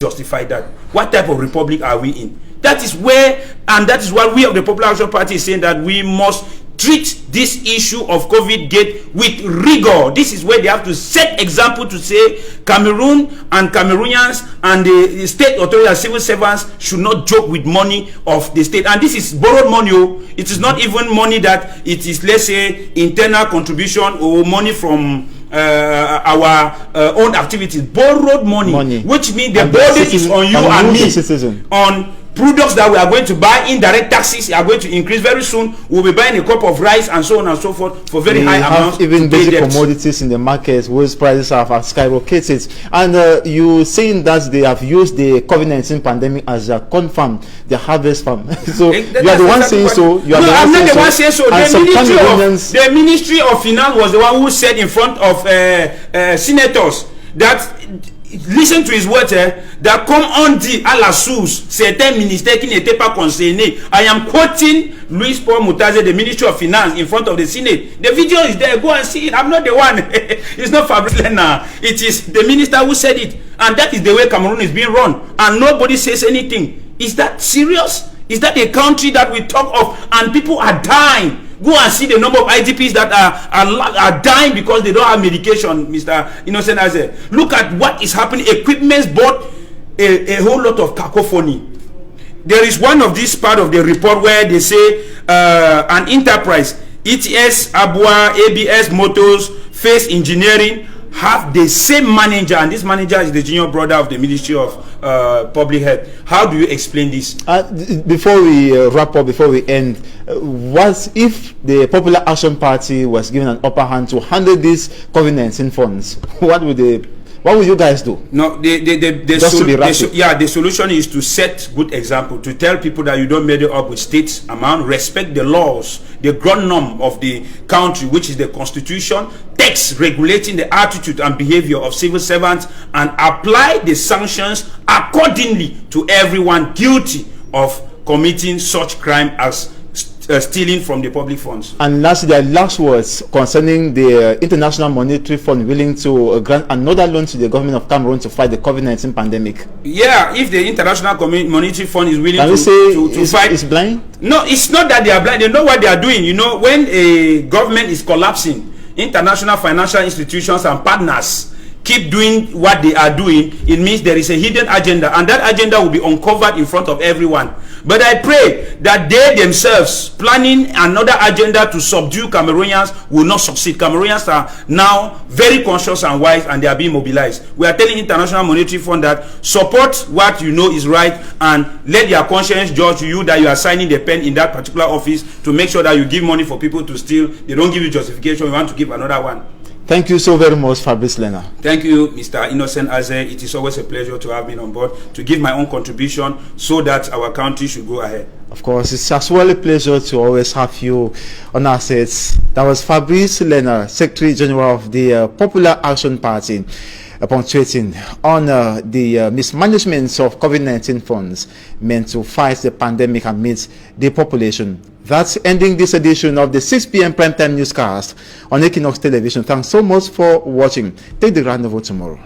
justify that? What type of republic are we in? That is where, and that is why we of the Popular Action Party is saying that we must treat this issue of COVID gate with rigor. This is where they have to set example to say Cameroon and Cameroonians and the state authorities and civil servants should not joke with money of the state. And this is borrowed money. It is not even money that it is, let's say, internal contribution or money from our own activities. Borrowed money, which means the burden is on you and me, on products that we are going to buy. Indirect taxes are going to increase very soon. We'll be buying a cup of rice and so on and so forth for very high amounts. Even basic commodities in the markets, whose prices have skyrocketed. And you saying that they have used the COVID-19 pandemic as a confirm the harvest farm. So you are the one saying so. You are I'm not the one saying so. The Ministry of Finance was the one who said in front of senators that, listen to his words, that comme on dit à la source certains ministères qui n'étaient pas concernés. I am quoting Louis Paul Mutaze, the Ministry of Finance, in front of the Senate. The video is there. Go and see it. I'm not the one. It's not Fabrice Lena. It is the minister who said it. And that is the way Cameroon is being run. And nobody says anything. Is that serious? Is that a country that we talk of and people are dying? Go and see the number of IDPs that are dying because they don't have medication, Mr. Innocent Aze. Look at what is happening. Equipments bought a whole lot of cacophony. There is one of this part of the report where they say an enterprise, ETS, Abua, ABS Motors, Face Engineering, have the same manager, and this manager is the junior brother of the Ministry of Public Health. How do you explain this? Before we wrap up, before we end, what if the Popular Action Party was given an upper hand to handle these COVID-19 funds? What would you guys do? No, the solution is to set good example, to tell people that you don't measure up with state amount, respect the laws, the ground norm of the country, which is the constitution, text regulating the attitude and behavior of civil servants, and apply the sanctions accordingly to everyone guilty of committing such crime as stealing from the public funds. And lastly, the last words concerning the International Monetary Fund willing to grant another loan to the government of Cameroon to fight the COVID-19 pandemic. Yeah, if the International Monetary Fund is willing to fight, it's blind. No, it's not that they are blind. They know what they are doing. You know, when a government is collapsing, international financial institutions and partners keep doing what they are doing. It means there is a hidden agenda, and that agenda will be uncovered in front of everyone. But I pray that they themselves planning another agenda to subdue Cameroonians will not succeed. Cameroonians are now very conscious and wise, and they are being mobilized. We are telling International Monetary Fund that support what you know is right, and let your conscience judge you that you are signing the pen in that particular office to make sure that you give money for people to steal. They don't give you justification. You want to give another one. Thank you so very much, Fabrice Lena. Thank you, Mr. Innocent Aze. It is always a pleasure to have me on board to give my own contribution so that our country should go ahead. Of course, it's as well a pleasure to always have you on our sets. That was Fabrice Lena, Secretary General of the Popular Action Party, punctuating on the mismanagement of COVID-19 funds meant to fight the pandemic amidst the population. That's ending this edition of the 6 p.m. primetime newscast on Equinox Television. Thanks so much for watching. Take the rendezvous tomorrow.